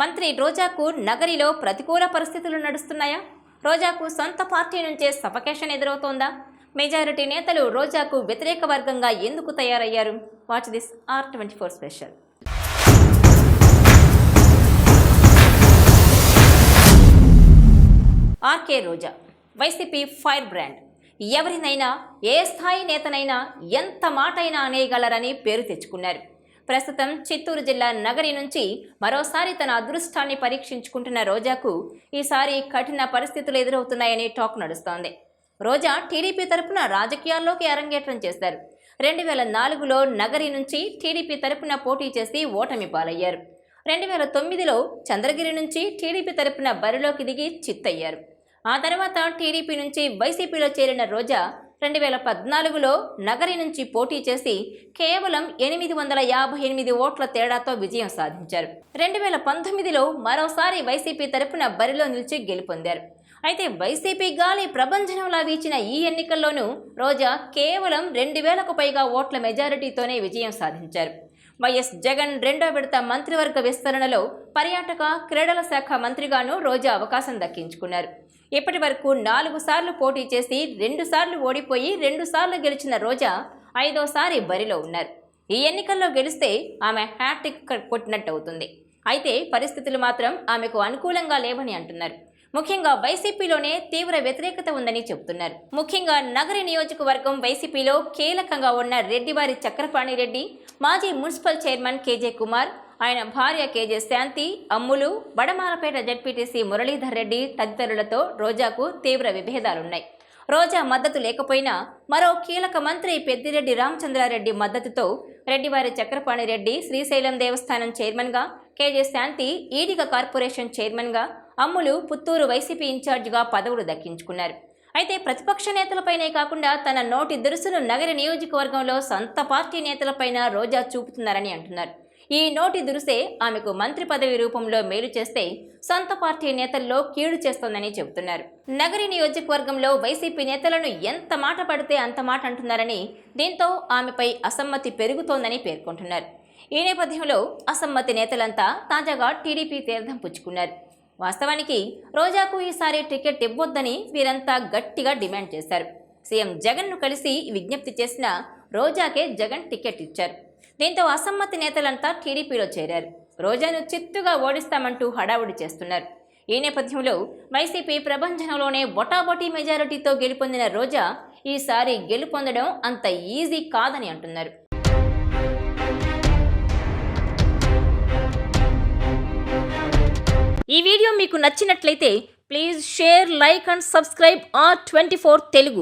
మంత్రి రోజాకు నగరిలో ప్రతికూల పరిస్థితులు నడుస్తున్నాయా? రోజాకు సొంత పార్టీ నుంచే సఫకేషన్ ఎదురవుతోందా? మెజారిటీ నేతలు రోజాకు వ్యతిరేక వర్గంగా ఎందుకు తయారయ్యారు? Watch this R24 special. RK Roja YCP fire brand. ఎవరినైనా ఏ స్థాయి నేతనైనా ఎంత మాటైనా అనేయగలరని పేరు తెచ్చుకున్నారు. ప్రస్తుతం చిత్తూరు జిల్లా నగరి నుంచి మరోసారి తన అదృష్టాన్ని పరీక్షించుకుంటున్న రోజాకు ఈసారి కఠిన పరిస్థితులు ఎదురవుతున్నాయని టాక్ నడుస్తోంది. రోజా టీడీపీ తరపున రాజకీయాల్లోకి అరంగేట్రం చేశారు. 2004లో నగరి నుంచి టీడీపీ తరపున పోటీ చేసి ఓటమి పాలయ్యారు. 2009లో చంద్రగిరి నుంచి టీడీపీ తరపున బరిలోకి దిగి చిత్తయ్యారు. ఆ తర్వాత టీడీపీ నుంచి వైసీపీలో చేరిన రోజా 2014లో నగరి నుంచి పోటీ చేసి కేవలం 858 ఓట్ల తేడాతో విజయం సాధించారు. 2019లో మరోసారి వైసీపీ తరపున బరిలో నిలిచి గెలుపొందారు. అయితే వైసీపీ గాలి ప్రభంజనంలా వీచిన ఈ ఎన్నికల్లోనూ రోజా కేవలం 2000కు పైగా ఓట్ల మెజారిటీతోనే విజయం సాధించారు. వైఎస్ జగన్ రెండో విడత మంత్రివర్గ విస్తరణలో పర్యాటక క్రీడల శాఖ మంత్రిగాను రోజా అవకాశం దక్కించుకున్నారు. ఇప్పటి వరకు 4 సార్లు పోటీ చేసి 2 సార్లు ఓడిపోయి 2 సార్లు గెలిచిన రోజా 5వసారి బరిలో ఉన్నారు. ఈ ఎన్నికల్లో గెలిస్తే ఆమె హ్యాట్రిక్ కొట్టినట్టు అవుతుంది. అయితే పరిస్థితులు మాత్రం ఆమెకు అనుకూలంగా లేవని అంటున్నారు. ముఖ్యంగా వైసీపీలోనే తీవ్ర వ్యతిరేకత ఉందని చెబుతున్నారు. ముఖ్యంగా నగరి నియోజకవర్గం వైసీపీలో కీలకంగా ఉన్న రెడ్డివారి చక్రపాణి రెడ్డి, మాజీ మున్సిపల్ చైర్మన్ కేజే కుమార్, ఆయన భార్య కేజే శాంతి, అమ్ములు, బడమాలపేట జడ్పీటీసీ మురళీధర్ రెడ్డి తదితరులతో రోజాకు తీవ్ర విభేదాలున్నాయి. రోజా మద్దతు లేకపోయినా మరో కీలక మంత్రి పెద్దిరెడ్డి రామచంద్రారెడ్డి మద్దతుతో రెడ్డివారి చక్రపాణి రెడ్డి శ్రీశైలం దేవస్థానం చైర్మన్గా, కేజే శాంతి ఈడిగ కార్పొరేషన్ చైర్మన్గా, అమ్ములు పుత్తూరు వైసీపీ ఇన్ఛార్జిగా పదవులు దక్కించుకున్నారు. అయితే ప్రతిపక్ష నేతలపైనే కాకుండా తన నోటి దురుసును నగర నియోజకవర్గంలో సొంత పార్టీ నేతలపైన రోజా చూపుతున్నారని అంటున్నారు. ఈ నోటి దురుసే ఆమెకు మంత్రి పదవి రూపంలో మేలు చేస్తే సొంత పార్టీ నేతల్లో కీడు చేస్తోందని చెబుతున్నారు. నగరి నియోజకవర్గంలో వైసీపీ నేతలను ఎంత మాట పడితే అంత మాట అంటున్నారని, దీంతో ఆమెపై అసమ్మతి పెరుగుతోందని పేర్కొంటున్నారు. ఈ నేపథ్యంలో అసమ్మతి నేతలంతా తాజాగా టీడీపీ తీర్థం పుచ్చుకున్నారు. వాస్తవానికి రోజాకు ఈసారి టికెట్ ఇవ్వొద్దని వీరంతా గట్టిగా డిమాండ్ చేశారు. సీఎం జగన్ను కలిసి విజ్ఞప్తి చేసిన రోజాకే జగన్ టికెట్ ఇచ్చారు. దీంతో అసమ్మతి నేతలంతా టీడీపీలో చేరారు. రోజాను చిత్తుగా ఓడిస్తామంటూ హడావుడి చేస్తున్నారు. ఈ నేపథ్యంలో వైసీపీ ప్రభంజనంలోనే బొటాబొటీ మెజారిటీతో గెలుపొందిన రోజా ఈసారి గెలుపొందడం అంత ఈజీ కాదని అంటున్నారు. ఈ వీడియో మీకు నచ్చినట్లయితే please share, like and subscribe R24 Telugu.